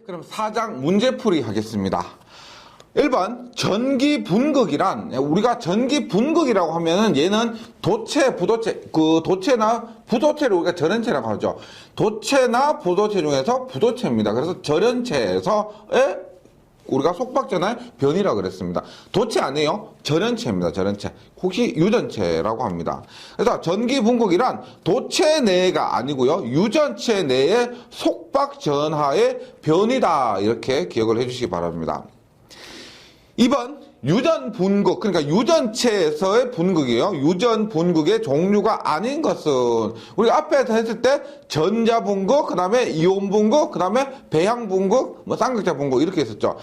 그럼 4장 문제풀이 하겠습니다. 1번 전기 분극이란, 우리가 전기 분극이라고 하면은 얘는 도체, 부도체, 그 도체나 부도체를 우리가 절연체라고 하죠. 도체나 부도체 중에서 부도체입니다. 그래서 절연체에서의 우리가 속박전환 변이라고 그랬습니다. 도체 아니에요. 절연체입니다. 절연체. 혹시 유전체라고 합니다. 그래서 전기 분극이란 도체 내가 아니고요. 유전체 내의 속박전하의 변이다. 이렇게 기억을 해주시기 바랍니다. 2번 유전 분극, 그러니까 유전체에서의 분극이에요. 유전 분극의 종류가 아닌 것은 우리가 앞에서 했을 때 전자 분극, 그 다음에 이온 분극, 그 다음에 배양 분극, 뭐 쌍극자 분극 이렇게 했었죠.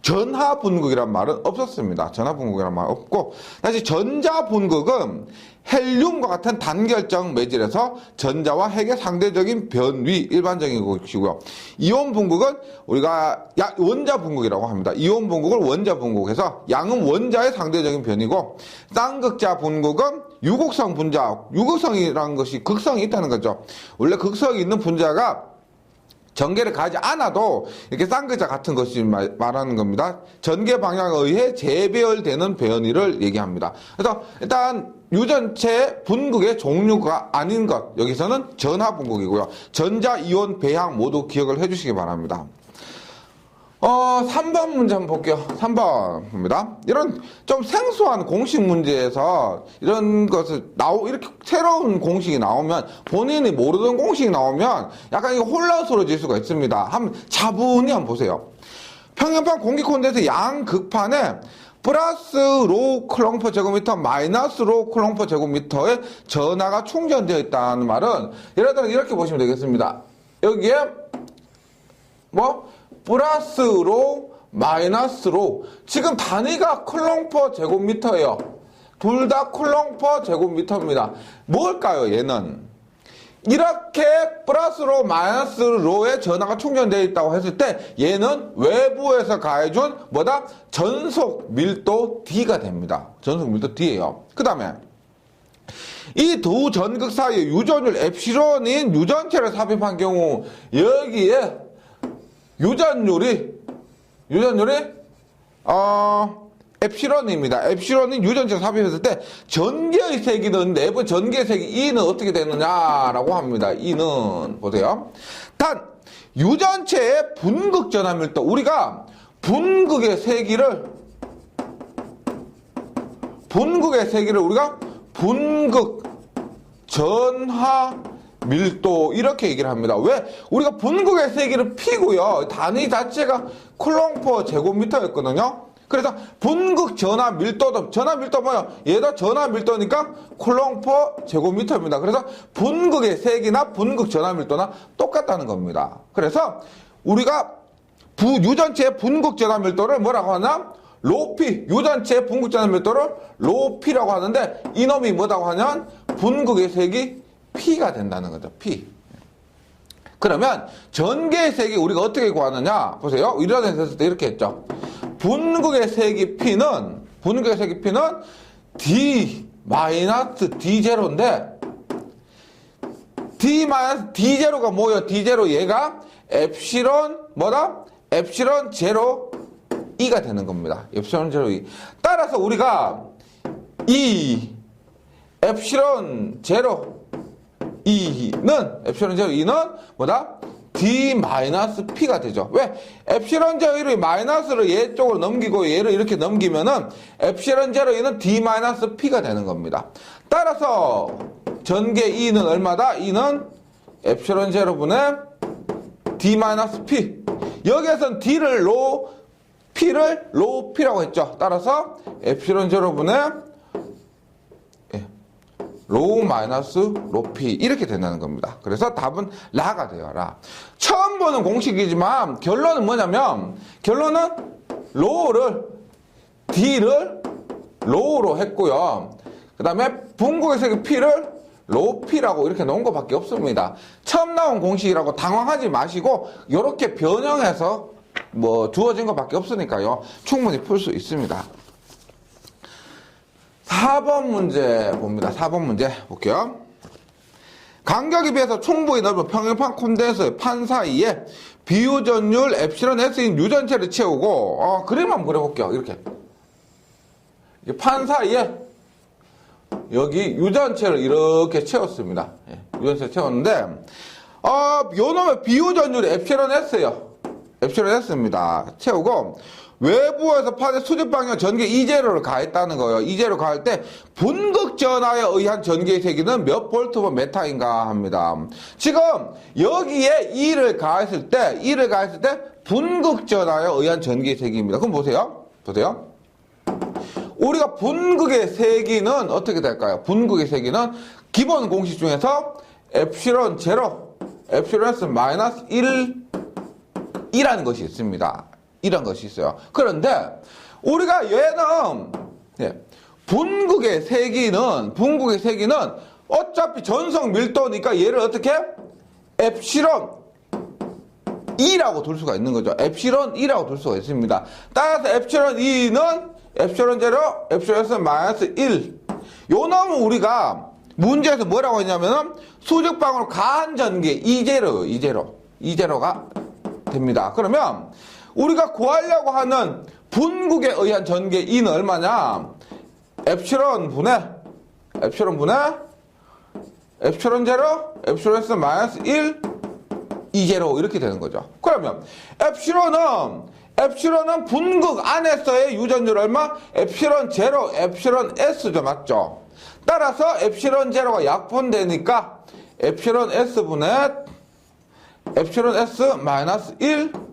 전하 분극이란 말은 없었습니다. 전하 분극이란 말은 없고, 다시 전자 분극은 헬륨과 같은 단결적 매질에서 전자와 핵의 상대적인 변위, 일반적인 것이고요. 이온 분극은 우리가 원자 분극이라고 합니다. 이온 분극을 원자 분극해서 양은 원자의 상대적인 변이고, 쌍극자 분극은 유극성 분자, 유극성이라는 것이 극성이 있다는 거죠. 원래 극성이 있는 분자가 전개를 가지 않아도 이렇게 쌍극자 같은 것이 말하는 겁니다. 전개 방향에 의해 재배열되는 변이를 얘기합니다. 그래서 일단 유전체 분극의 종류가 아닌 것, 여기서는 전하 분극이고요. 전자, 이온, 배양 모두 기억을 해주시기 바랍니다. 3번 문제 한번 볼게요. 3번입니다. 이런 좀 생소한 공식 문제에서 이런 것을 이렇게 새로운 공식이 나오면, 본인이 모르던 공식이 나오면 약간 이거 혼란스러워질 수가 있습니다. 한번 차분히 한번 보세요. 평형판 공기 콘덴서 양 극판에 플러스 로 클롱퍼 제곱미터, 마이너스 로 클롱퍼 제곱미터의 전하가 충전되어 있다는 말은, 예를 들어 이렇게 보시면 되겠습니다. 여기에 플러스로 마이너스로, 지금 단위가 쿨롱퍼 제곱미터예요. 둘 다 쿨롱퍼 제곱미터입니다. 뭘까요, 얘는? 이렇게 플러스로 마이너스로의 전하가 충전되어 있다고 했을 때 얘는 외부에서 가해준 전속 밀도 D가 됩니다. 전속 밀도 D예요. 그 다음에 이 두 전극 사이에 유전율 엡실론인 유전체를 삽입한 경우, 여기에 유전율이 엡실론입니다. 엡실론이 유전체를 삽입했을 때 전기의 세기는, 내부 전기의 세기 E는 어떻게 되느냐라고 합니다. E는 보세요. 단 유전체의 분극 전하 밀도, 우리가 분극의 세기를 우리가 분극 전하 밀도 이렇게 얘기를 합니다. 왜? 우리가 분극의 세기를 P고요. 단위 자체가 쿨롱퍼 제곱미터였거든요. 그래서 분극 전하 밀도도, 전하 밀도 뭐예요? 얘도 전하 밀도니까 쿨롱퍼 제곱미터입니다. 그래서 분극의 세기나 분극 전하 밀도나 똑같다는 겁니다. 그래서 우리가 유전체의 분극 전하 밀도를 뭐라고 하나? 로피, 유전체의 분극 전하 밀도를 로피라고 하는데, 이놈이 뭐라고 하냐면 분극의 세기 P가 된다는 거죠. P. 그러면 전개의 세기 우리가 어떻게 구하느냐? 보세요. 이론에서 했을 때 이렇게 했죠. 분극의 세기 P는 D-D0인데, D-D0가 뭐예요? D0 얘가 엡실론 엡실론 제로 E가 되는 겁니다. 엡실론 제로 E. 따라서 우리가 이 엡실론 제로 엡실론 제로 E는 D-P가 되죠. 왜? 엡실론 제로 E를 마이너스를 얘 쪽으로 넘기고 얘를 이렇게 넘기면은 엡실론 제로 E는 D-P가 되는 겁니다. 따라서 전개 E는 얼마다? E는 엡실론 제로분의 D-P. 여기에선 D를 P를 P라고 했죠. 따라서 엡실론 제로분의 로우-로피 이렇게 된다는 겁니다. 그래서 답은 라가 돼요. 라. 처음 보는 공식이지만 결론은 뭐냐면, 결론은 D를 로우로 했고요. 그 다음에 분극의 세기 P를 로피라고 이렇게 놓은 것밖에 없습니다. 처음 나온 공식이라고 당황하지 마시고 이렇게 변형해서 주어진 것밖에 없으니까요. 충분히 풀 수 있습니다. 4번 문제 봅니다. 4번 문제 볼게요. 간격에 비해서 충분히 넓은 평형판 콘덴서 판 사이에 비유전율 엡실론 S인 유전체를 채우고, 그림 한번 그려볼게요. 이렇게. 판 사이에 여기 유전체를 이렇게 채웠습니다. 예, 유전체를 채웠는데, 요 놈의 비유전율이 엡실론 S예요. 엡실론 S입니다. 채우고, 외부에서 판에 수직 방향 전개 이제로를 가했다는 거예요. 이제로 가할 때 분극 전하에 의한 전개의 세기는 몇 볼트 뭐 메타인가 합니다. 지금 여기에 E를 가했을 때 분극 전하에 의한 전개의 세기입니다. 그럼 보세요. 우리가 분극의 세기는 어떻게 될까요? 분극의 세기는 기본 공식 중에서 엡실론 제로, 엡실론 S 마이너스 1이라는 것이 있습니다. 이런 것이 있어요. 그런데 우리가 얘는 분극의 세기는 어차피 전성 밀도니까 얘를 어떻게 엡실론 2라고 둘 수가 있는 거죠. 엡실론 2라고 둘 수가 있습니다. 따라서 엡실론 2는 엡실론 제로, 엡실론 S 마이너스 1. 요 놈은 우리가 문제에서 뭐라고 했냐면은 수직방으로 가한 전개 이제로가 됩니다. 그러면 우리가 구하려고 하는 분극에 의한 전개 E는 얼마냐? 엡실론 분의 엡실론 제로, 엡실론 S 마이너스 1, 이제로 이렇게 되는 거죠. 그러면 엡실론은 분극 안에서의 유전율 얼마? 엡실론 제로, 엡실론 S죠. 맞죠? 따라서 엡실론 제로가 약분되니까 엡실론 S 분의 엡실론 S 마이너스 1,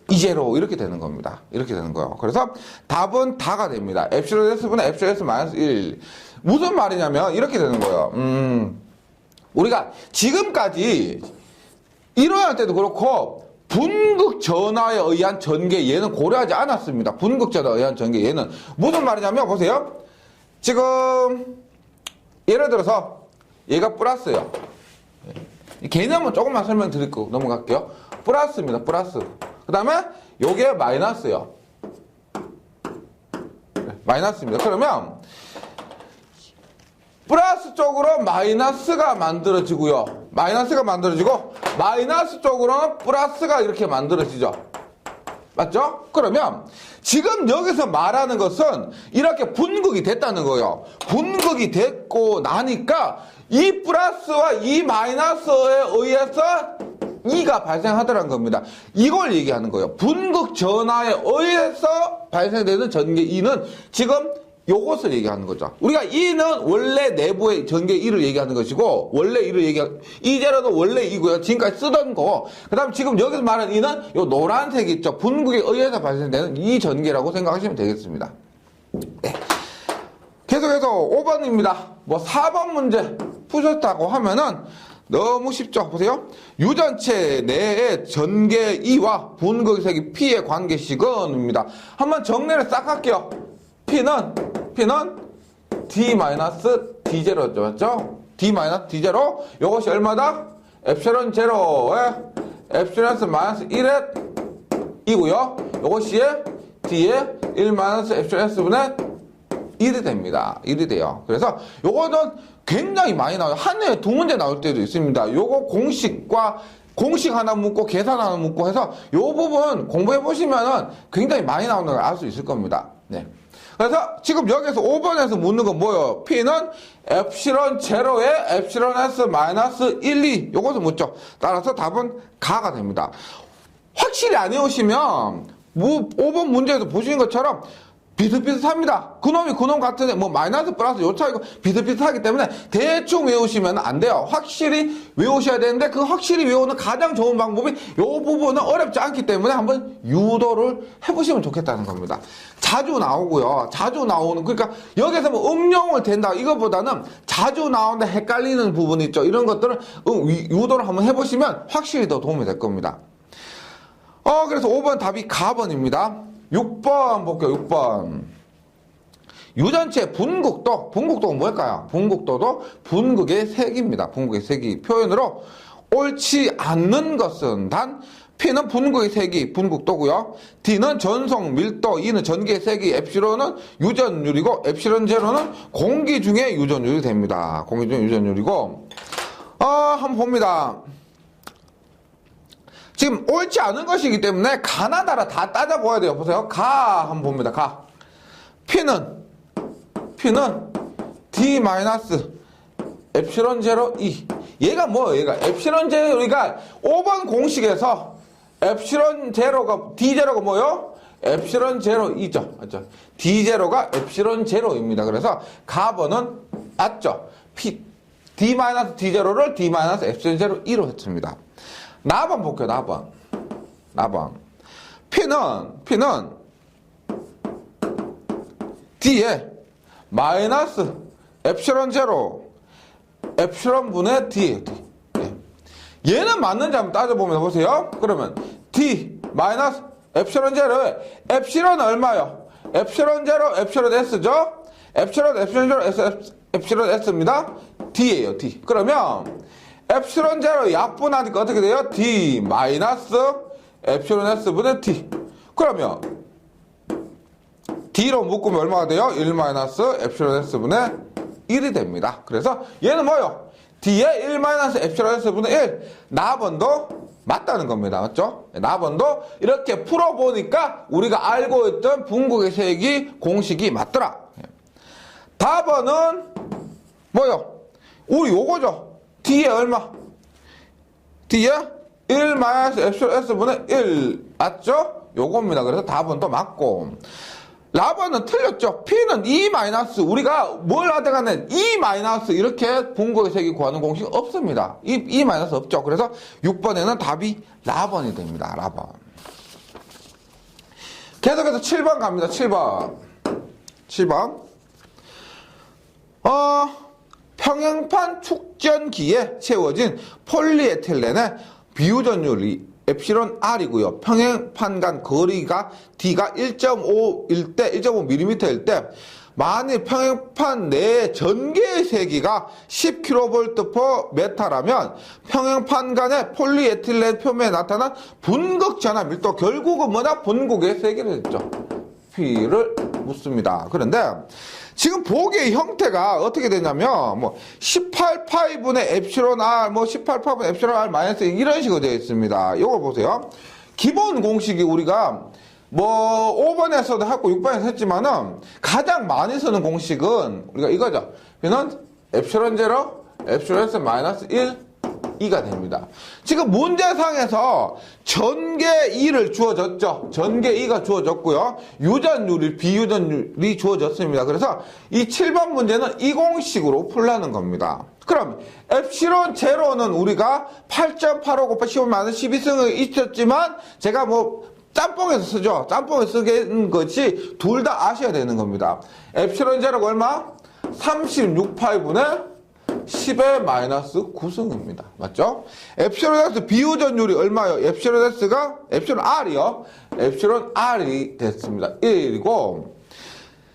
이제로 이렇게 되는 겁니다. 이렇게 되는 거예요. 그래서 답은 다가 됩니다. 엡실론 S분의 엡실론 S 마이너스 1. 무슨 말이냐면 이렇게 되는 거예요. 우리가 지금까지 이론할 때도 그렇고 분극 전하에 의한 전개 얘는 고려하지 않았습니다. 분극 전하에 의한 전개 얘는 무슨 말이냐면 보세요. 지금 예를 들어서 얘가 플러스예요. 개념은 조금만 설명드리고 넘어갈게요. 플러스입니다. 플러스. 그 다음에 요게 마이너스예요. 마이너스입니다. 그러면 플러스 쪽으로 마이너스가 만들어지고요. 마이너스가 만들어지고 마이너스 쪽으로는 플러스가 이렇게 만들어지죠. 맞죠? 그러면 지금 여기서 말하는 것은 이렇게 분극이 됐다는 거예요. 분극이 됐고 나니까 이 플러스와 이 마이너스에 의해서 E가 발생하더라는 겁니다. 이걸 얘기하는 거예요. 분극 전하에 의해서 발생되는 전개 E는 지금 요것을 얘기하는 거죠. 우리가 E는 원래 내부의 전개 E를 얘기하는 것이고, 원래 E를 이제로도 원래 E고요. 지금까지 쓰던 거. 그 다음 지금 여기서 말하는 E는 요 노란색 있죠. 분극에 의해서 발생되는 이 전개라고 생각하시면 되겠습니다. 네. 계속해서 5번입니다. 뭐 4번 문제 푸셨다고 하면은 너무 쉽죠. 보세요. 유전체 내의 전개 E와 분극의 세기 P의 관계식은입니다. 한번 정리를 싹 할게요. P는 D-D0죠. 맞죠? D-D0. 이것이 얼마다? 엡실론 제로에 엡실론 S 마이너스 1의 이고요. 이것이 D에 1 마이너스 엡실론 S분의 1이 됩니다. 1이 돼요. 그래서 요거는 굉장히 많이 나와요. 한 해에 2문제 나올 때도 있습니다. 요거 공식 하나 묻고 계산 하나 묻고 해서 요 부분 공부해 보시면은 굉장히 많이 나오는 걸 알 수 있을 겁니다. 네. 그래서 지금 여기서 5번에서 묻는 건 뭐예요? P는 엡실론 제로에 엡실론 S 마이너스 1, 2 요것을 묻죠. 따라서 답은 가가 됩니다. 확실히 안 외우시면 5번 문제에서 보시는 것처럼 비슷비슷합니다. 그놈 같은데 뭐 마이너스 플러스 요 차이가 비슷비슷하기 때문에 대충 외우시면 안 돼요. 확실히 외우셔야 되는데 그 확실히 외우는 가장 좋은 방법이 요 부분은 어렵지 않기 때문에 한번 유도를 해보시면 좋겠다는 겁니다. 자주 나오고요. 자주 나오는 그러니까 여기서 뭐 응용을 된다 이거보다는 자주 나오는데 헷갈리는 부분 있죠. 이런 것들은 유도를 한번 해보시면 확실히 더 도움이 될 겁니다. 그래서 5번 답이 가번입니다. 6번 볼게요. 6번. 유전체 분극도. 분극도가 뭘까요? 분극도도 분극의 세기입니다. 분극의 세기. 표현으로 옳지 않는 것은 단 P는 분극의 세기, 분극도고요. D는 전송 밀도, E는 전기의 세기, 엡실론은 유전율이고 엡실론 제로는 공기 중의 유전율이 됩니다. 공기 중의 유전율이고 한번 봅니다. 지금 옳지 않은 것이기 때문에 가나다라 다 따져보아야 돼요. 보세요. 가 한번 봅니다. 가. P는 D 마이너스 엡실론 제로 E. 얘가 뭐예요? 얘가 엡실론 제로, 그러니까 5번 공식에서 엡실론 제로가, D 제로가 뭐요? 엡실론 제로 E죠. 맞죠? D 제로가 엡실론 제로입니다. 그래서 가번은 맞죠? D 마이너스 D 제로를 D 마이너스 엡실론 제로 E로 했습니다. 나번 볼게요. 나번. P는 D에 마이너스 엡실론 제로 엡실론 분의 D. 얘는 맞는지 한번 따져보면 보세요. 그러면 D 마이너스 엡실론 제로에 엡실론 얼마요? 엡실론 제로 엡실론 S죠? 엡실론 제로 엡실론 S입니다. D예요. D. 그러면 엡실론 제로 약분하니까 어떻게 돼요? D 마이너스 엡실론 S 분의 D. 그러면 D로 묶으면 얼마가 돼요? 1 마이너스 엡실론 S 분의 1이 됩니다. 그래서 얘는 뭐요? D에 1 마이너스 엡실론 S 분의 1. 나번도 맞다는 겁니다. 맞죠? 나번도 이렇게 풀어보니까 우리가 알고 있던 분극의 세기 공식이 맞더라. 답은 뭐요? 우리 요거죠. D에 얼마? D에 1 마이너스 엡실론 S 분의 1 맞죠? 요겁니다. 그래서 답은 또 맞고, 라번은 틀렸죠. P는 E 마이너스, 우리가 뭘 하든 간에 E 마이너스 이렇게 분극의 세기 구하는 공식 없습니다. E 마이너스 없죠. 그래서 6번에는 답이 라번이 됩니다. 라번. 계속해서 7번 갑니다. 7번. 평행판 축전기에 채워진 폴리에틸렌의 비유전율이 엡실론 R이고요. 평행판 간 거리가 D가 1.5일 때, 1.5mm일 때, 만일 평행판 내의 전개의 세기가 10kV/m라면 평행판 간의 폴리에틸렌 표면에 나타난 분극 전하 밀도, 결국은 뭐냐? 분극의 세기를 했죠. P를 묻습니다. 그런데 지금 보기의 형태가 어떻게 되냐면, 18파이분의 엡실론 R, 18파이분의 엡실론 R 마이너스 이런 식으로 되어 있습니다. 이거 보세요. 기본 공식이 우리가 5번에서도 했고 6번에서 했지만은 가장 많이 쓰는 공식은 우리가 이거죠. B는 엡실론 제로, 엡실론 S 마이너스 1, 2가 됩니다. 지금 문제상에서 전개 2를 주어졌죠. 전개 2가 주어졌고요. 유전율이, 비유전율이 주어졌습니다. 그래서 이 7번 문제는 이 공식으로 풀라는 겁니다. 그럼 엡실론 제로는 우리가 8.85 곱하기 15 마이너스 12승이 있었지만 제가 짬뽕에서 쓰죠. 짬뽕에서 쓰는 것이 둘 다 아셔야 되는 겁니다. 엡실론 제로가 얼마? 36파이분의 10의 마이너스 9승입니다. 맞죠? 엡실론 S 비유전율이 얼마요? 엡실론 S가 엡실론 R이요. 엡실론 R이 됐습니다. 1이고,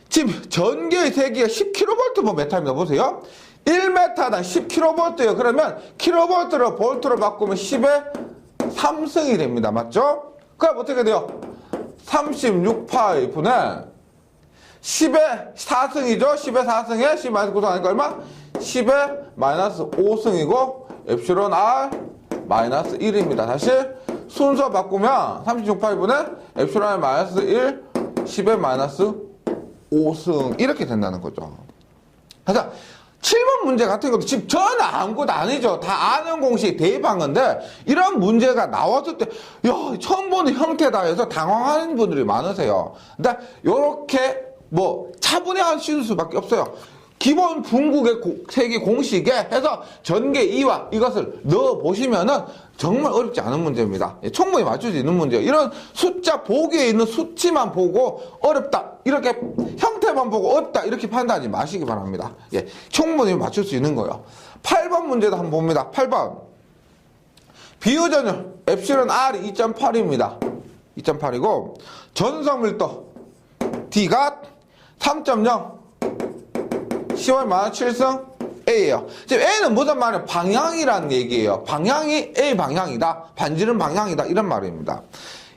지금 전기의 세기가 10kV/m입니다. 보세요. 1m당 10kV예요. 그러면 킬로볼트를 볼트로 바꾸면 10의 3승이 됩니다. 맞죠? 그럼 어떻게 돼요? 36파이 분의 10의 4승이죠? 10의 4승에 10 마이너스 9승 하니까 얼마? 10의 마이너스 5승이고 엡실론 R 마이너스 1입니다. 다시 순서 바꾸면 36파이 분의 엡실론 R 마이너스 1, 10의 마이너스 5승 이렇게 된다는 거죠. 그래서 7번 문제 같은 것도 지금 저는 아무것도 아니죠. 다 아는 공식 대입한 건데 이런 문제가 나왔을 때 처음 보는 형태다 해서 당황하는 분들이 많으세요. 근데 요렇게 차분히 하실 수밖에 없어요. 기본 분극의 세기 공식에 해서 전개 2와 이것을 넣어보시면은 정말 어렵지 않은 문제입니다. 충분히 맞출 수 있는 문제예요. 이런 숫자 보기에 있는 수치만 보고 어렵다 이렇게 형태만 보고 어렵다 이렇게 판단하지 마시기 바랍니다. 충분히 맞출 수 있는 거예요. 8번 문제도 한번 봅니다. 8번 비유전율 엡실론 R이 2.8입니다. 2.8이고 전성밀도 D가 3.0 10월 마이너스 7승 A예요. 지금 A는 무슨 말이에요? 방향이라는 얘기예요. 방향이 A 방향이다. 반지름 방향이다. 이런 말입니다.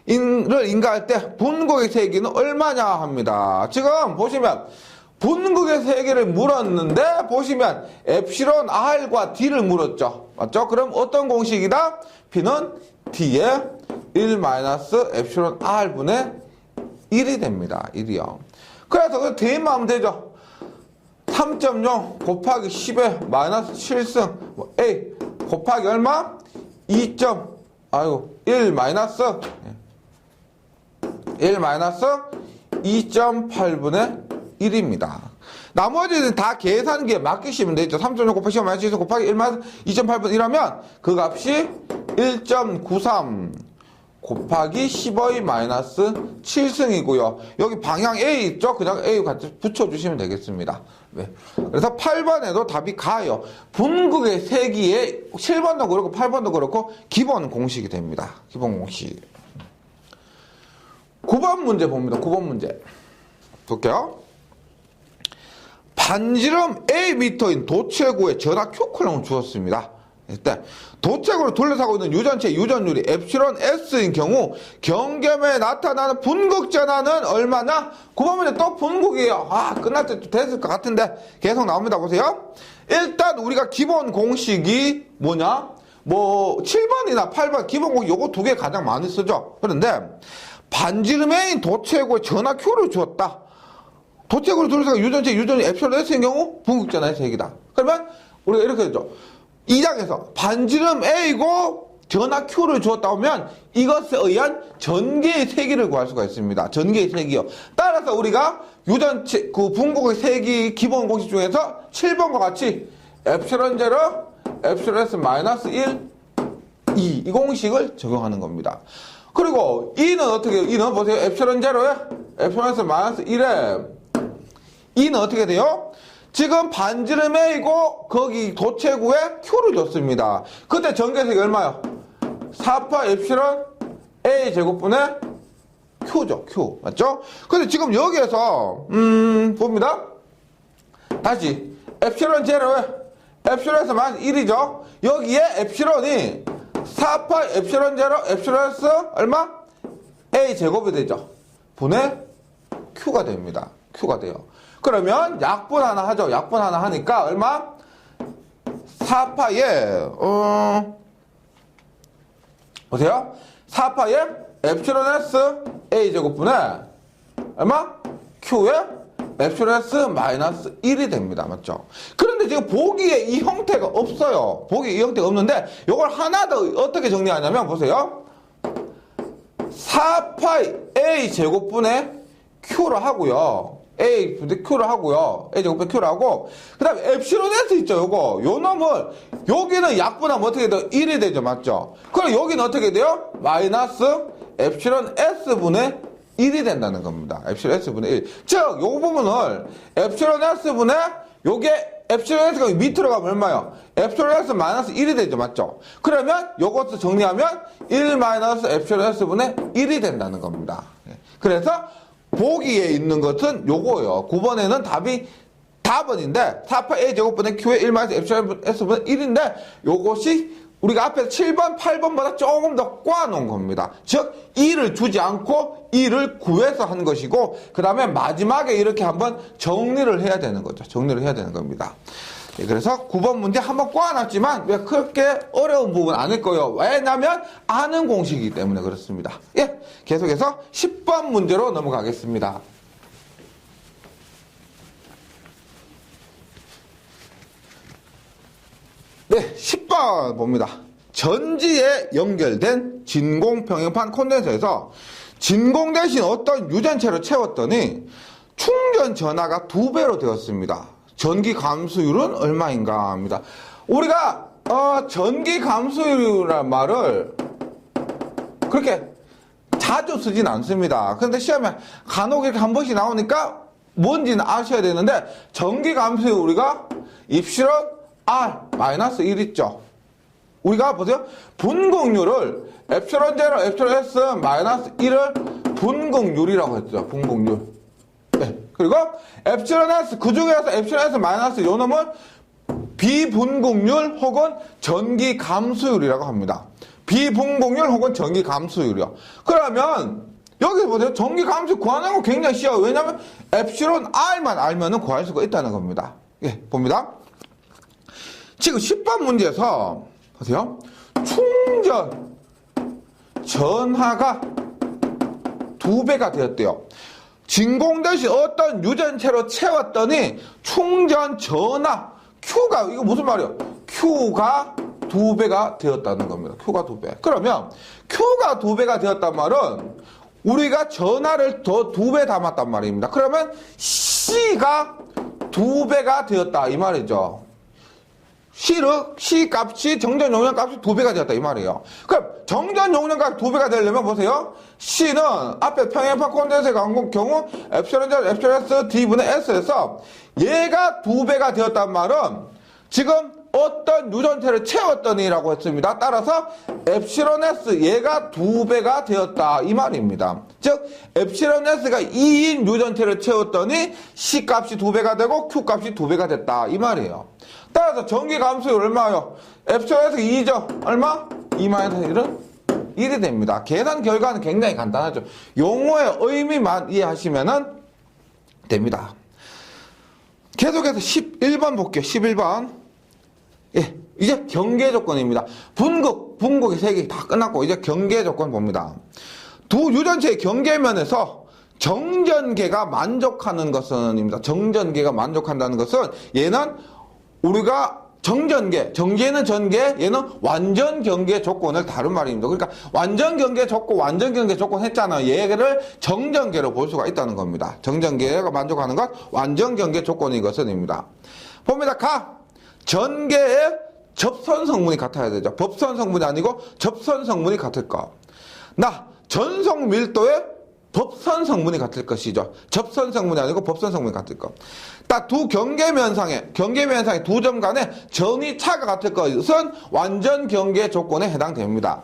를 인가할 때 분극의 세기는 얼마냐 합니다. 지금 보시면 분극의 세기를 물었는데 보시면 엡실론 R과 D를 물었죠. 맞죠? 그럼 어떤 공식이다? P는 D에 1 마이너스 엡실론 R분의 1이 됩니다. 1이요. 그래서 그 대입만 하면 되죠. 3.0 곱하기 10의 마이너스 7승 A 곱하기 얼마? 1 마이너스 2.8분의 1입니다. 나머지는 다 계산기에 맡기시면 되죠. 3.0 곱하기 10 마이너스 7승 곱하기 1 마이너스 2.8분의 1하면 그 값이 1.93 곱하기 10의 마이너스 7승이고요. 여기 방향 A 있죠? 그냥 A 같이 붙여주시면 되겠습니다. 네. 그래서 8번에도 답이 가요. 분극의 세기에 7번도 그렇고 8번도 그렇고 기본 공식이 됩니다. 기본 공식. 9번 문제 봅니다. 9번 문제. 볼게요. 반지름 A미터인 도체구의 전하 Q쿨럼을 주었습니다. 일단 도체구를 둘러싸고 있는 유전체 유전율이 엡실론 S인 경우 경계면에 나타나는 분극 전하는 얼마나? 9번 문제 또 분극이에요. 끝날 때 됐을 것 같은데 계속 나옵니다. 보세요. 일단 우리가 기본 공식이 뭐냐? 7번이나 8번 기본 공식 요거 두 개 가장 많이 쓰죠. 그런데 반지름 A인 도체구의 전하 Q를 주었다. 도체구를 둘러싸고 유전체 유전율 엡실론 S인 경우 분극 전하의 세기다. 그러면 우리가 이렇게 되죠. 2장에서 반지름 A고 전하 Q를 주었다 하면 이것에 의한 전개의 세기를 구할 수가 있습니다. 전개의 세기요. 따라서 우리가 유전체 그 분극의 세기 기본 공식 중에서 7번과 같이 엡실론 제로 엡실론 S 마이너스 1 2 이 공식을 적용하는 겁니다. 그리고 2는 어떻게 해요? 2는 보세요. 엡실론 제로에 엡실론 S 마이너스 1에 2는 어떻게 돼요? 지금 반지름 A고 거기 도체구에 Q를 줬습니다. 그때 전개색이 얼마요? 4파 엡실론 A 제곱분의 Q죠. Q. 맞죠? 근데 지금 여기에서 봅니다. 다시 엡실론 제로에 엡실론에서 마이너스 1이죠. 여기에 엡실론이 4파 엡실론 제로 엡실론에서 얼마? A 제곱이 되죠. 분의 Q가 됩니다. Q가 돼요. 그러면 약분 하나 하죠. 약분 하나 하니까 얼마? 4파에 보세요. 4파에 엡실론 S A 제곱분에 얼마? Q에 엡실론 S 마이너스 1이 됩니다. 맞죠? 그런데 지금 보기에 이 형태가 없어요. 보기에 이 형태가 없는데 이걸 하나 더 어떻게 정리하냐면 보세요. 4파 A 제곱분에 Q를 하고요. A 분의 Q를 하고요. A 제곱분의 Q를 하고 그 다음에 엡실론 S 있죠. 요거 요 놈을 여기는 약분하면 어떻게 돼요? 1이 되죠. 맞죠? 그럼 여기는 어떻게 돼요? 마이너스 엡실론 S분의 1이 된다는 겁니다. 엡실론 S분의 1. 즉 요 부분을 엡실론 S분의 요게 엡실론 S가 밑으로 가면 얼마요? 엡실론 S 마이너스 1이 되죠. 맞죠? 그러면 요것을 정리하면 1 마이너스 엡실론 S분의 1이 된다는 겁니다. 그래서 보기에 있는 것은 요거예요. 9번에는 답이 4번인데 4파 A 제곱분의 Q의 1 마이너스 엡실론 S분의 1인데 요것이 우리가 앞에서 7번, 8번보다 조금 더 꽈놓은 겁니다. 즉 2를 주지 않고 2를 구해서 한 것이고 그 다음에 마지막에 이렇게 한번 정리를 해야 되는 거죠. 정리를 해야 되는 겁니다. 그래서 9번 문제 한번 꽈놨지만 왜 그렇게 어려운 부분 아닐 거예요. 왜냐면 아는 공식이기 때문에 그렇습니다. 예, 계속해서 10번 문제로 넘어가겠습니다. 네, 10번 봅니다. 전지에 연결된 진공평형판 콘덴서에서 진공 대신 어떤 유전체로 채웠더니 충전 전하가 2배로 되었습니다. 전기 감수율은 얼마인가 합니다. 우리가 전기 감수율이라는 말을 그렇게 자주 쓰진 않습니다. 그런데 시험에 간혹 이렇게 한 번씩 나오니까 뭔지는 아셔야 되는데 전기 감수율 우리가 입실은 R 마이너스 1 있죠. 우리가 보세요. 분극률을 엡실론 제로 엡실론 S 마이너스 1을 분극률이라고 했죠. 분극률. 네. 그리고 엡실론 S 그 중에서 엡실론 S 마이너스 요 놈은 비분극률 혹은 전기 감수율이라고 합니다. 비분극률 혹은 전기 감수율이요. 그러면 여기서 보세요. 전기감수 구하는 거 굉장히 쉬워요. 왜냐하면 엡실론 R만 알면은 구할 수가 있다는 겁니다. 예, 봅니다. 지금 10번 문제에서 보세요. 충전 전하가 2배가 되었대요. 진공 대신 어떤 유전체로 채웠더니 충전 전하 Q가 이거 무슨 말이에요? Q가 2배가 되었다는 겁니다. Q가 2배. 그러면 Q가 2배가 되었단 말은 우리가 전하를 더 2배 담았단 말입니다. 그러면 C가 2배가 되었다 이 말이죠. C 값이 정전 용량 값이 2배가 되었다 이 말이에요. 그럼 정전 용량 값이 2배가 되려면 보세요. C는 앞에 평행판 콘덴서의 경우 엡실론 S D분의 S에서 얘가 2배가 되었단 말은 지금 어떤 유전체를 채웠더니라고 했습니다. 따라서 엡실론 S 얘가 2배가 되었다 이 말입니다. 즉 엡실론 S가 2인 유전체를 채웠더니 C 값이 2배가 되고 Q 값이 2배가 됐다 이 말이에요. 따라서 전기감수율 얼마요? 엡실론 S 2죠. 얼마? 2-1은 1이 됩니다. 계산 결과는 굉장히 간단하죠. 용어의 의미만 이해하시면 됩니다. 계속해서 11번 볼게요. 11번. 예, 이제 경계 조건입니다. 분극의 3개 다 끝났고 이제 경계 조건 봅니다. 두 유전체의 경계면에서 정전계가 만족하는 것은입니다. 정전계가 만족한다는 것은 얘는 우리가 정제는 전개, 얘는 완전 경계 조건을 다룬 말입니다. 그러니까 완전 경계 조건 했잖아요. 얘를 정전계로 볼 수가 있다는 겁니다. 정전계가 만족하는 것, 완전 경계 조건인 것은입니다. 봅니다. 전개의 접선 성분이 같아야 되죠. 법선 성분이 아니고 접선 성분이 같을 것. 전속 밀도의 법선 성분이 같을 것이죠. 접선 성분이 아니고 법선 성분이 같을 것. 두 경계면상의 두 점 간의 전위 차가 같을 것은 완전 경계 조건에 해당됩니다.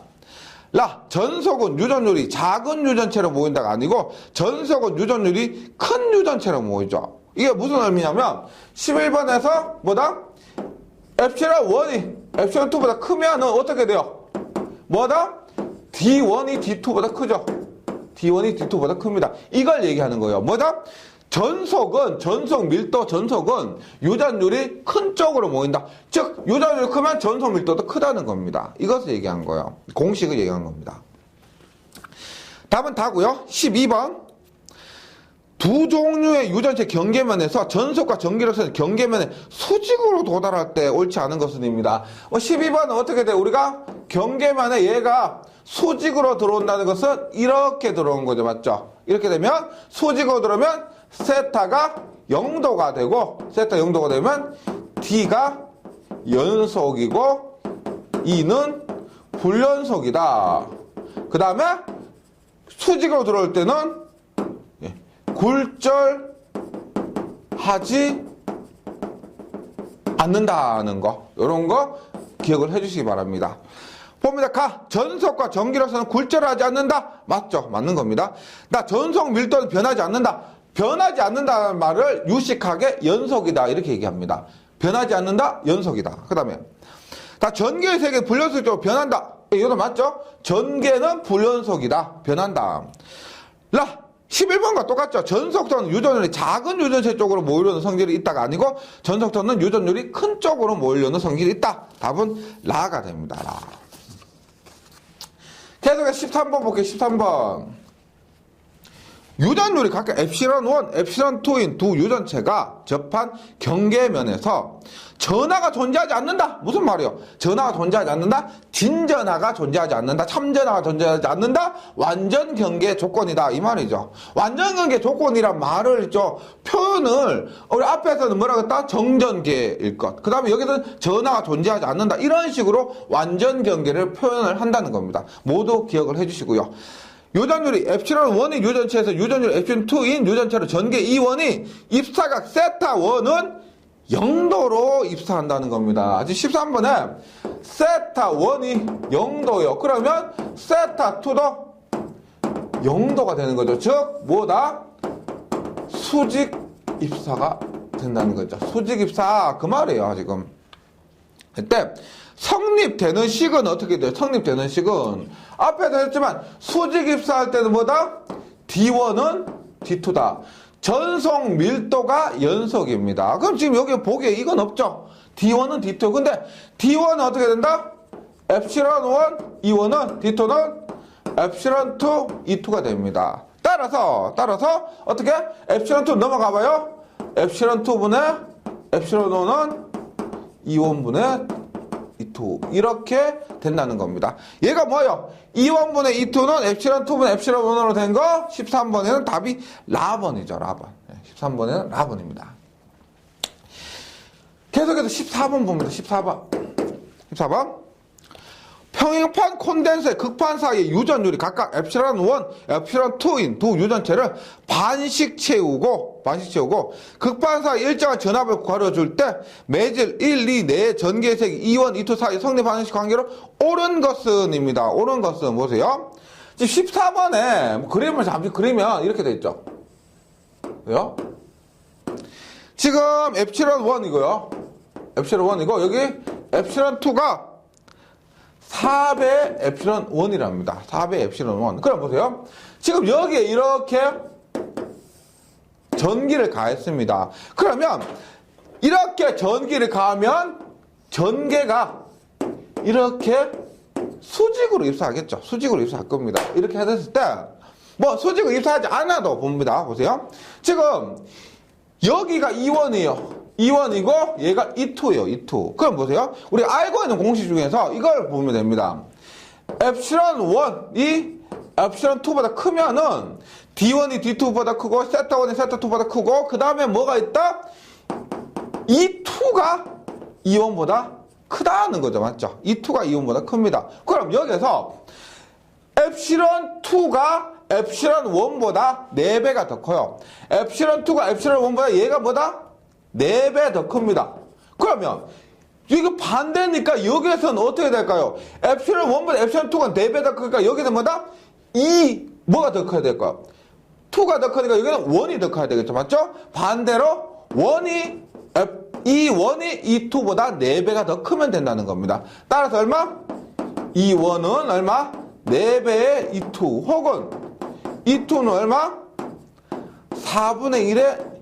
전속은 유전율이 작은 유전체로 모인다가 아니고 전속은 유전율이 큰 유전체로 모이죠. 이게 무슨 의미냐면 11번에서 뭐다? 엡실론 1이 엡실론 2보다 크면 어떻게 돼요? 뭐다? D1이 D2보다 크죠. D1이 D2보다 큽니다. 이걸 얘기하는 거예요. 뭐다? 전속 밀도, 전속은 유전율이 큰 쪽으로 모인다. 즉, 유전율이 크면 전속 밀도도 크다는 겁니다. 이것을 얘기한 거예요. 공식을 얘기한 겁니다. 답은 다고요. 12번. 두 종류의 유전체 경계면에서 전속과 전기력선 경계면에 수직으로 도달할 때 옳지 않은 것은입니다. 12번은 어떻게 돼? 우리가 경계면에 얘가 수직으로 들어온다는 것은 이렇게 들어온 거죠. 맞죠? 이렇게 되면 수직으로 들어오면 세타가 0도가 되고 세타 0도가 되면 D가 연속이고 E는 불연속이다. 그 다음에 수직으로 들어올 때는 굴절하지 않는다는 거, 이런 거 기억을 해주시기 바랍니다. 봅니다. 전속과 전기력선은 굴절하지 않는다. 맞죠? 맞는 겁니다. 전속 밀도는 변하지 않는다. 변하지 않는다는 말을 유식하게 연속이다 이렇게 얘기합니다. 변하지 않는다, 연속이다. 그 다음에 전개의 세계는 불연속적으로 변한다. 이것도 맞죠? 전개는 불연속이다. 변한다. 11번과 똑같죠. 전속도는 유전율이 작은 유전체 쪽으로 모이려는 성질이 있다가 아니고 전속도는 유전율이 큰 쪽으로 모이려는 성질이 있다. 답은 라가 됩니다. 라. 계속해서 13번 볼게요. 13번. 유전율이 각각 엡실론 1, 엡실론 2인 두 유전체가 접한 경계면에서 전하가 존재하지 않는다. 무슨 말이에요? 전하가 존재하지 않는다. 진전하가 존재하지 않는다. 참전하가 존재하지 않는다. 완전 경계 조건이다. 이 말이죠. 완전 경계 조건이란 말을 표현을 우리 앞에서는 뭐라고 했다? 정전계일 것. 그 다음에 여기서는 전하가 존재하지 않는다. 이런 식으로 완전 경계를 표현을 한다는 겁니다. 모두 기억을 해주시고요. 유전율이 엡실론 1인 유전체에서 유전율 엡실론 2인 유전체로 전개 E1이 입사각 세타 1은 0도로 입사한다는 겁니다. 아직 13번에 세타 1이 0도요. 그러면 세타 2도 0도가 되는 거죠. 즉 뭐다? 수직 입사가 된다는 거죠. 수직 입사 그 말이에요. 지금 그때 성립되는 식은 어떻게 돼요? 성립되는 식은 앞에도 했지만 수직 입사할 때는 뭐다? D1은 D2다. 전속 밀도가 연속입니다. 그럼 지금 여기 보기에 이건 없죠? D1은 D2. 근데 D1은 어떻게 된다? epsilon 1, E1은 D2는 epsilon 2, E2가 됩니다. 따라서 어떻게? epsilon 2 넘어가 봐요. epsilon 2분의 epsilon 1은 E1분의 E2 이렇게 된다는 겁니다. 얘가 뭐예요? E1분의 E2는 epsilon 2분의 epsilon 1으로 된 거 13번에는 답이 라번이죠. 라번. 13번에는 라번입니다. 계속해서 14번 봅니다. 14번. 평행판 콘덴서의 극판 사이의 유전율이 각각 epsilon 1, epsilon 2인 두 유전체를 반씩 채우고 극판 사이 일정한 전압을 걸어줄 때 매질 1, 2, 4 전기의 색이 E1, E2 사이 성립 반응식 관계로 옳은 것은입니다. 옳은 것은 보세요. 지금 14번에 그림을 잠시 그리면 이렇게 돼 있죠. 왜요? 지금 epsilon 1이고요. epsilon 1이고 여기 epsilon 2가 4배 epsilon 1이랍니다. 4배 epsilon 1. 그럼 보세요. 지금 여기에 이렇게 전기를 가했습니다. 그러면 이렇게 전기를 가하면 전개가 이렇게 수직으로 입사하겠죠. 수직으로 입사할 겁니다. 이렇게 했을 때 뭐 수직으로 입사하지 않아도 봅니다. 보세요. 지금 여기가 E1이에요. E1이고 얘가 E2예요. E2. 그럼 보세요. 우리 알고 있는 공식 중에서 이걸 보면 됩니다. epsilon 1이 epsilon 2보다 크면은 D1이 D2보다 크고 세타 1이 세타 2보다 크고 그 다음에 뭐가 있다? E2가 E1보다 크다는 거죠. 맞죠? E2가 E1보다 큽니다. 그럼 여기서 epsilon 2가 epsilon 1보다 4배가 더 커요. epsilon 2가 epsilon 1보다 얘가 뭐다? 4배 더 큽니다. 그러면 이거 반대니까 여기에서는 어떻게 될까요? epsilon 1보다 epsilon 2가 4배 더 크니까 여기는 뭐다? 뭐가 더 커야 될까요? 2가 더 크니까 여기는 1이 더 커야 되겠죠. 맞죠? 반대로 1이 E2보다 4배가 더 크면 된다는 겁니다. 따라서 얼마? E1은 얼마? 4배의 E2 혹은 E2는 얼마? 4분의 1의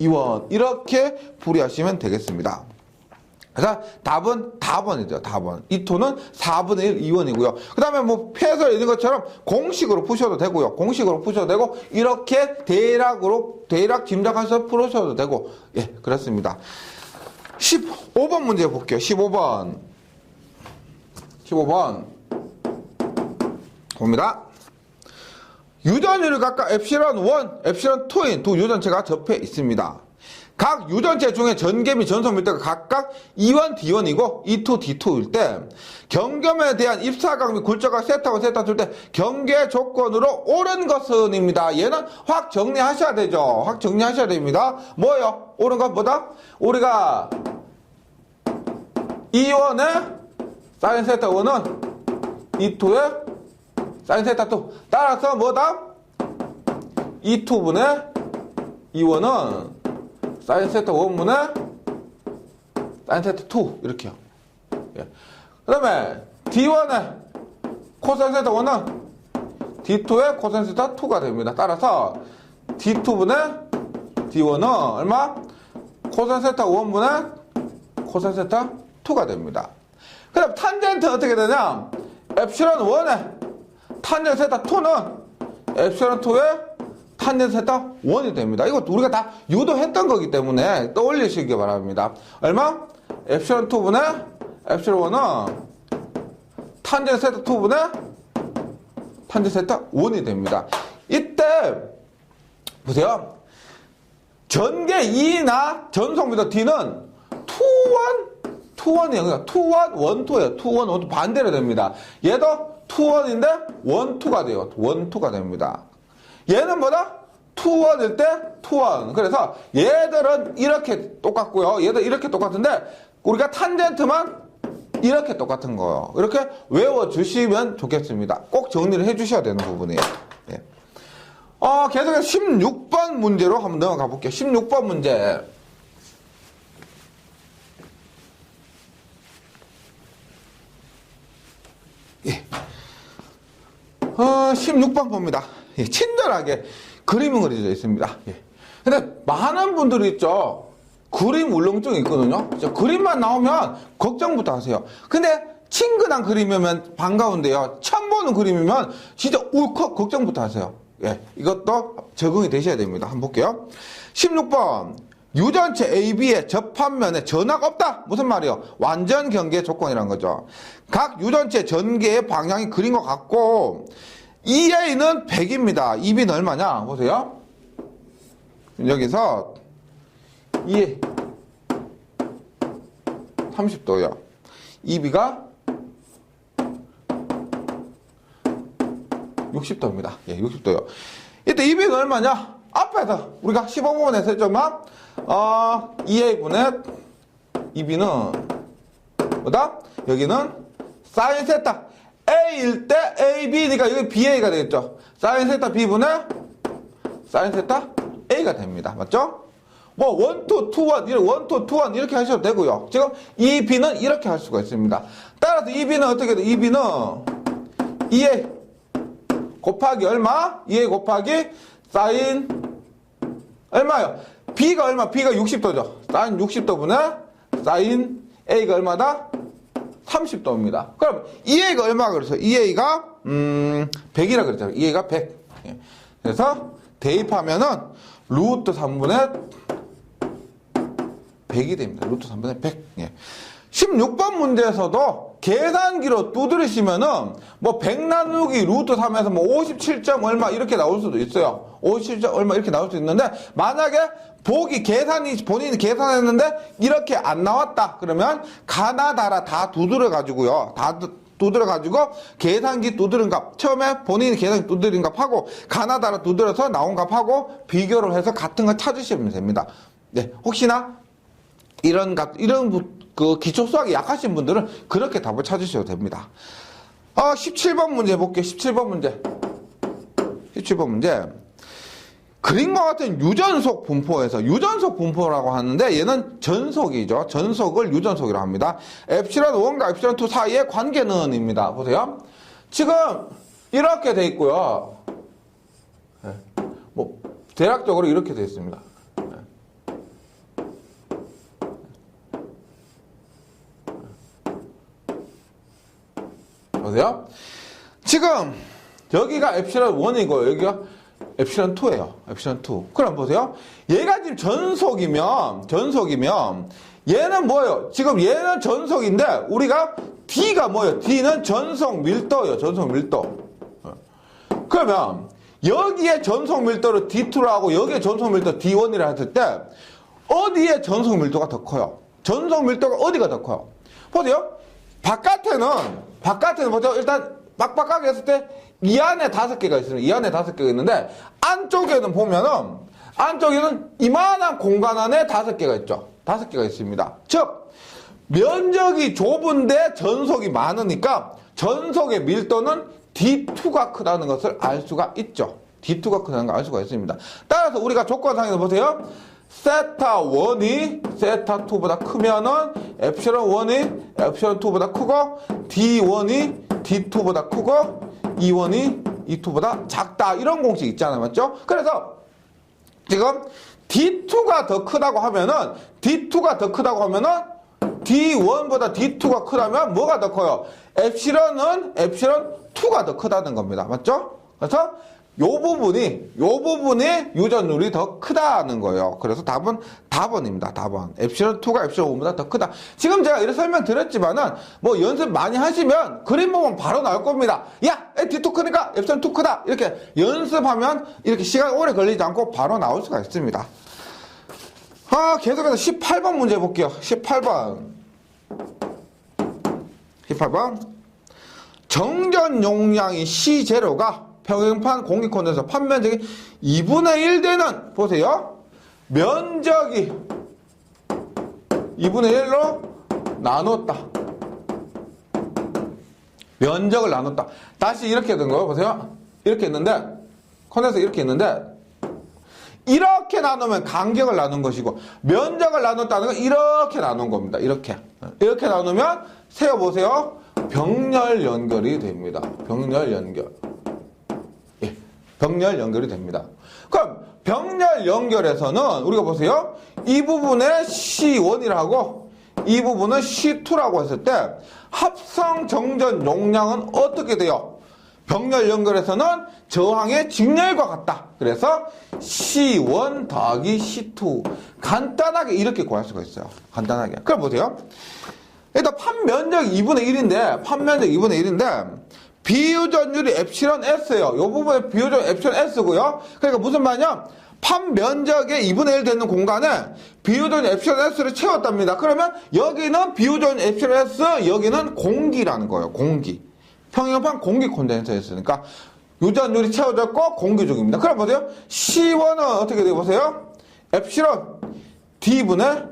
E1 이렇게 풀이하시면 되겠습니다. 그래서 답은 답원이죠. 답원. E2는 4분의 1 E1이고요. 그 다음에 뭐 패설 이런 것처럼 공식으로 푸셔도 되고요. 공식으로 푸셔도 되고 이렇게 대략 짐작해서 풀으셔도 되고 예 그렇습니다. 15번 문제 볼게요. 15번 봅니다. 유전율이 각각 epsilon 1, epsilon 2인 두 유전체가 접해 있습니다. 각 유전체 중에 전개 및 전속 밀도가 각각 E1, D1이고 E2, D2일 때 경겸에 대한 입사각 및 굴절각 세타고 세타 줄 때 경계 조건으로 옳은 것은입니다. 얘는 확 정리하셔야 되죠. 확 정리하셔야 됩니다. 뭐예요? 옳은 것보다 우리가 E1의 사인 세타 1은 E2의 사인 세타 2. 따라서 뭐다? E2분의 E1은 사인 세타 1분의 사인 세타 2. 이렇게요. 예. 그 다음에 D1의 코사인 세타 1은 D2의 코사인 세타 2가 됩니다. 따라서 D2분의 D1은 얼마? 코사인 세타 1분의 코사인 세타 2가 됩니다. 그 다음 탄젠트는 어떻게 되냐? epsilon 1의 탄젠트 세타 2는 epsilon 2의 탄젠트 세타 1이 됩니다. 이거 우리가 다 유도했던 거기 때문에 떠올리시기 바랍니다. 얼마? epsilon 2분의 epsilon 1은 탄젠트 세타 2분의 탄젠트 세타 1이 됩니다. 이때 보세요. 전개 2나 전속밀도 D는 2,1이에요. 그러니까 2,1, 1,2예요. 2,1, 1,2 반대로 됩니다. 얘도 2,1인데 1,2가 돼요. 1,2가 됩니다. 얘는 뭐다? 2,1일 때 2,1. 그래서 얘들은 이렇게 똑같고요. 얘도 이렇게 똑같은데 우리가 탄젠트만 이렇게 똑같은 거예요. 이렇게 외워주시면 좋겠습니다. 꼭 정리를 해주셔야 되는 부분이에요. 예. 계속해서 16번 문제로 한번 넘어가 볼게요. 16번 문제. 예. 16번 봅니다. 친절하게 그림은 그려져 있습니다. 예. 근데 많은 분들이 있죠. 그림 울렁증이 있거든요. 그림만 나오면 걱정부터 하세요. 근데 친근한 그림이면 반가운데요. 처음 보는 그림이면 진짜 울컥 걱정부터 하세요. 예. 이것도 적응이 되셔야 됩니다. 한번 볼게요. 16번. 유전체 AB의 접합면에 전하가 없다. 무슨 말이에요? 완전 경계 조건이라는 거죠. 각 유전체 전개의 방향이 그린 것 같고 EA는 100입니다. EB는 얼마냐? 보세요. 여기서 EA 30도요. EB가 60도입니다. 예, 60도요. 이때 EB는 얼마냐? 앞에서 우리가 15번에서 했지만 EA분의 EB는 뭐다? 여기는 사인 세타 A일 때 AB니까 여기 BA가 되겠죠. 사인 세타 B분의 사인 세타 A가 됩니다. 맞죠? 뭐 1, 2, 2, 1, 1, 2, 2, 1 이렇게 하셔도 되고요. 지금 EB는 이렇게 할 수가 있습니다. 따라서 EB는 어떻게 돼? EB는 EA 곱하기 얼마? EA 곱하기 사인 얼마요? B가 얼마? B가 60도죠. 사인 60도분의 사인 A가 얼마다? 30도입니다. 그럼 EA가 얼마가 그랬어요? EA가 100이라 그랬잖아요. EA가 100. 예. 그래서 대입하면은 루트 3분의 100이 됩니다. 루트 3분의 100. 예. 16번 문제에서도 계산기로 두드리시면은 뭐 100 나누기 루트 3에서 뭐 57점 얼마 이렇게 나올 수도 있어요. 57점 얼마 이렇게 나올 수 있는데 만약에 보기 계산이 본인이 계산했는데 이렇게 안 나왔다 그러면 가나다라 다 두드려 가지고요. 다 두드려 가지고 계산기 두드린 값 처음에 본인이 계산기 두드린 값하고 가나다라 두드려서 나온 값하고 비교를 해서 같은 거 찾으시면 됩니다. 네, 혹시나 이런 그 기초 수학이 약하신 분들은 그렇게 답을 찾으셔도 됩니다. 17번 문제 볼게요. 17번 문제. 그림과 같은 유전속 분포에서 유전속 분포라고 하는데 얘는 전속이죠. 전속을 유전속이라고 합니다. 엡실론 1과 엡실론 2 사이의 관계는입니다. 보세요. 지금 이렇게 돼 있고요. 뭐 대략적으로 이렇게 돼 있습니다. 보세요. 지금 여기가 엡실론 1이고 여기가 엡실론 2예요. 엡실론 2. 그럼 보세요. 얘가 지금 전속이면 얘는 뭐예요? 지금 얘는 전속인데 우리가 D가 뭐예요? D는 전속 밀도예요. 전속 밀도. 그러면 여기에 전속 밀도를 D2로 하고 여기에 전속 밀도 D1이라 했을 때 어디에 전속 밀도가 더 커요? 전속 밀도가 어디가 더 커요? 보세요. 바깥에는 보세요. 일단 빡빡하게 했을 때 이 안에 5개가 있습니다. 이 안에 5개가 있는데 안쪽에는 보면은 안쪽에는 이만한 공간 안에 5개가 있죠. 5개가 있습니다. 즉 면적이 좁은데 전속이 많으니까 전속의 밀도는 D2가 크다는 것을 알 수가 있죠. D2가 크다는 걸 알 수가 있습니다. 따라서 우리가 조건상에서 보세요. 세타 1이 세타 2보다 크면은 엡실론 1이 엡실론 2보다 크고 D1이 D2보다 크고 E1이 E2보다 작다. 이런 공식 있잖아요. 맞죠? 그래서 지금 D2가 더 크다고 하면은 D1보다 D2가 크다면 뭐가 더 커요? 엡실론은 엡실론 2가 더 크다는 겁니다. 맞죠? 그래서 요 부분이 유전율이 더 크다는 거예요. 그래서 답은 답원입니다. 답원. 엡실론 2가 엡실론 1보다 더 크다. 지금 제가 이렇게 설명드렸지만은 뭐 연습 많이 하시면 그림 보면 바로 나올 겁니다. 야, D2 크니까 엡실론 2 크다. 이렇게 연습하면 이렇게 시간 오래 걸리지 않고 바로 나올 수가 있습니다. 계속해서 18번 문제 볼게요. 18번. 정전 용량이 C0가 평형판 공기 콘덴서 판면적이 2분의 1 되는 보세요. 면적이 2분의 1로 나눴다. 면적을 나눴다. 다시 이렇게 된 거예요. 보세요. 이렇게 했는데 콘덴서 이렇게 했는데 이렇게 나누면 간격을 나눈 것이고 면적을 나눴다는 건 이렇게 나눈 겁니다. 이렇게 나누면 세어보세요. 병렬 연결이 됩니다. 병렬 연결. 예. 병렬 연결이 됩니다. 그럼 병렬 연결에서는 우리가 보세요. 이 부분에 C1이라고 이 부분은 C2라고 했을 때 합성 정전 용량은 어떻게 돼요? 병렬 연결에서는 저항의 직렬과 같다. 그래서 C1 더하기 C2 간단하게 이렇게 구할 수가 있어요. 간단하게. 그럼 보세요. 일단 판면적 2분의 1인데 판면적 2분의 1인데 비유전율이 엡실론 S예요. 이 부분에 비유전 엡실론 S고요. 그러니까 무슨 말이냐? 판면적의 2분의 1 되는 공간에 비유전 엡실론 S를 채웠답니다. 그러면 여기는 비유전 엡실론 S, 여기는 공기라는 거예요. 공기. 평형판 공기 콘덴서였으니까 유전율이 채워졌고 공기 중입니다. 그럼 보세요. C1은 어떻게 되어 보세요? 엡실론 D분의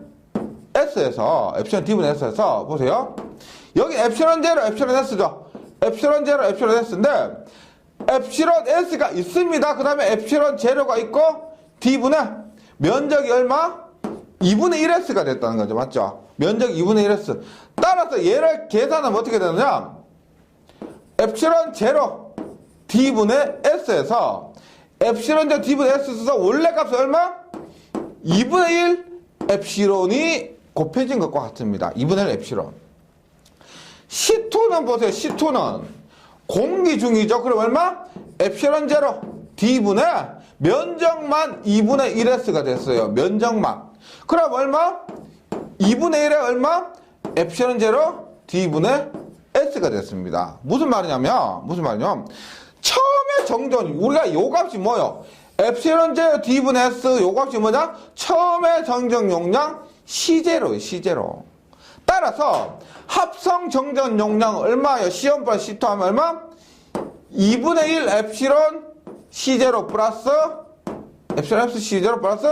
S에서 엡실론 D분의 S에서 보세요. 여기 엡실론 제로 엡실론 S죠. 엡실론 제로 엡실론 S인데 엡실론 S가 있습니다. 그 다음에 엡실론 제로가 있고 D분의 면적이 얼마? 2분의 1S가 됐다는 거죠. 맞죠? 면적 2분의 1S. 따라서 얘를 계산하면 어떻게 되느냐? 엡실론 제로 D분의 S에서 엡실론 제로 D분의 S에서 원래 값이 얼마? 2분의 1 엡실론이 곱해진 것과 같습니다. 2분의 1 엡실론. C2는 보세요. C2는 공기 중이죠. 그럼 얼마? 엡실론 제로 D분의 면적만 2분의 1S가 됐어요. 면적만. 그럼 얼마? 2분의 1에 얼마? 엡실론 제로 D분의 S가 됐습니다. 무슨 말이냐면 처음에 정전 우리가 요 값이 뭐요? 엡실론 제로 D분의 S 요 값이 뭐냐? 처음에 정전 용량 C0예요. C0. 따라서 합성 정전 용량 얼마예요? C1 플러스 C2 하면 얼마? 2분의 1 엡실론 C0 플러스 엡실론 F C0 플러스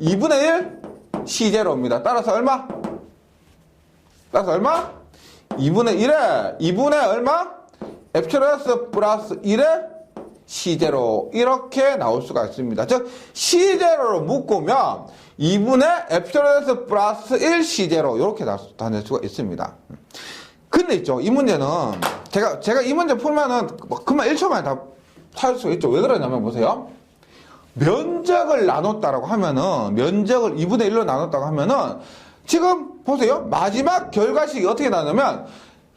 2분의 1 C0입니다. 따라서 얼마? 2분의 1에 2분의 얼마? 엡실론 S 플러스 1에 C0 이렇게 나올 수가 있습니다. 즉 C0로 묶으면 2분의 엡실론 S 플러스 1 C0 이렇게 나낼 수가 있습니다. 근데 있죠. 이 문제는 제가 이 문제 풀면은 그만 1초만에 다 찾을 수가 있죠. 왜 그러냐면 보세요. 면적을 나눴다라고 하면은 면적을 2분의 1로 나눴다고 하면은 지금 보세요. 마지막 결과식이 어떻게 나냐면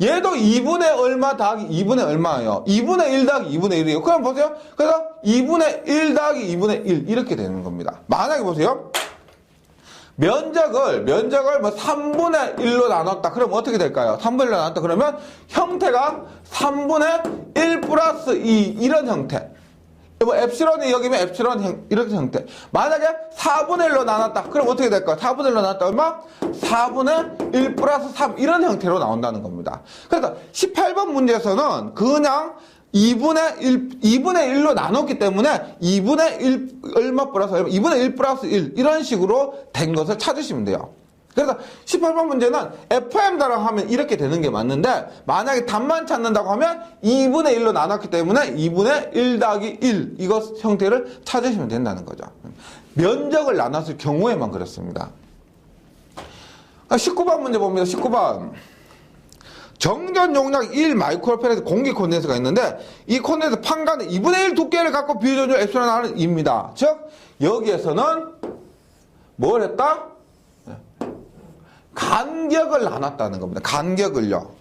얘도 2분의 얼마 더하기 2분의 얼마예요. 2분의 1 더하기 2분의 1이에요. 그럼 보세요. 그래서 2분의 1 더하기 2분의 1 이렇게 되는 겁니다. 만약에 보세요. 면적을 뭐 3분의 1로 나눴다. 그럼 어떻게 될까요? 3분의 1로 나눴다. 그러면 형태가 3분의 1 플러스 2 이런 형태. 뭐 엡실론이 여기면 엡실론 이렇게 형태. 만약에 4분의 1로 나눴다. 그럼 어떻게 될까요? 4분의 1로 나눴다. 얼마? 4분의 1 플러스 3 이런 형태로 나온다는 겁니다. 그래서 18번 문제에서는 그냥 2분의 1로 나눴기 때문에 2분의 1 얼마 플러스 얼마, 2분의 1 플러스 1 이런 식으로 된 것을 찾으시면 돼요. 그래서 18번 문제는 FM다라고 하면 이렇게 되는 게 맞는데 만약에 답만 찾는다고 하면 2분의 1로 나눴기 때문에 2분의 1 더하기 1 이것 형태를 찾으시면 된다는 거죠. 면적을 나눴을 경우에만 그렇습니다. 19번 문제 봅니다. 19번. 정전 용량 1 마이크로페레드 공기 콘덴서가 있는데 이 콘덴서 판관에 2분의 1 두께를 갖고 비유전율 엡실론 R은 2입니다. 즉 여기에서는 뭘 했다? 간격을 나눴다는 겁니다. 간격을요.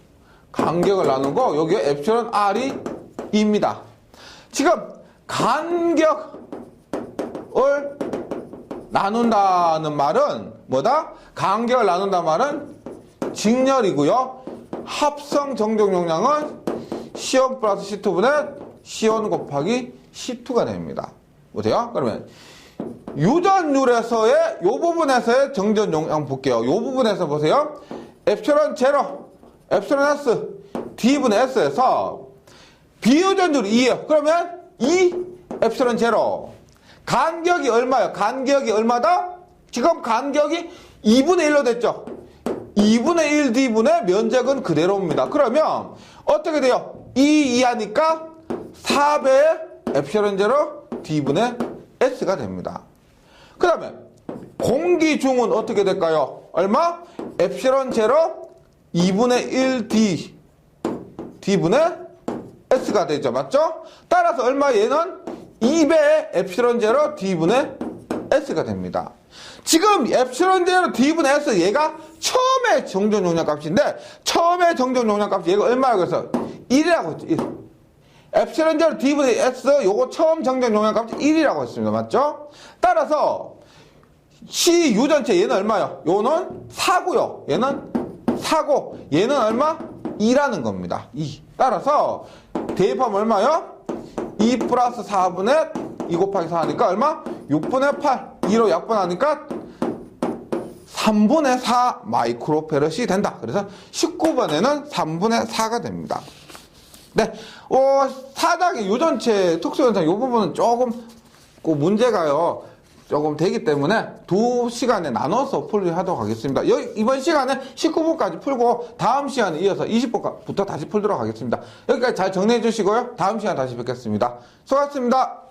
간격을 나누고 여기에 엡실론 R이 2입니다. 지금 간격을 나눈다는 말은 뭐다? 간격을 나눈다는 말은 직렬이고요. 합성 정전 용량은 C1 플러스 C2분의 C1 곱하기 C2가 됩니다. 보세요. 그러면 유전율에서의 요 부분에서의 정전 용량 볼게요. 요 부분에서 보세요. 엡실론 제로, 엡실론 S, D분의 S에서 비유전율이 2예요. 그러면 2 엡실론 제로. 간격이 얼마예요? 간격이 얼마다? 지금 간격이 2분의 1로 됐죠. 2분의 1 D분의 면적은 그대로입니다. 그러면 어떻게 돼요? 2 이하니까 4배의 엡실론 제로 D분의 S가 됩니다. 그 다음에 공기중은 어떻게 될까요? 얼마? 엡실론 제로 2분의 1 D분의 S가 되죠. 맞죠? 따라서 얼마? 얘는 2배 엡실론 제로 D분의 S가 됩니다. 지금 엡실론 제로 D분의 S 얘가 처음에 정정 용량 값인데 처음에 정정 용량 값이 얘가 얼마라고 해서 1이라고 했죠. 1. 엡실론 제로 D분의 S 요거 처음 정정 용량 값이 1이라고 했습니다. 맞죠? 따라서 C 유전체 얘는 얼마요? 요는 4고요. 얘는 4고 얘는 얼마? 2라는 겁니다. 2. 따라서 대입하면 얼마요? 2 플러스 4분의 2 곱하기 4 하니까 얼마? 6분의 8. 2로 약분하니까 3분의 4 마이크로페럿이 된다. 그래서 19번에는 3분의 4가 됩니다. 네, 사닥의 유전체 특수현상 이 부분은 조금 그 문제가요. 조금 되기 때문에 2시간에 나눠서 풀이하도록 하겠습니다. 이번 시간에 19분까지 풀고 다음 시간에 이어서 20분부터 다시 풀도록 하겠습니다. 여기까지 잘 정리해 주시고요. 다음 시간에 다시 뵙겠습니다. 수고하셨습니다.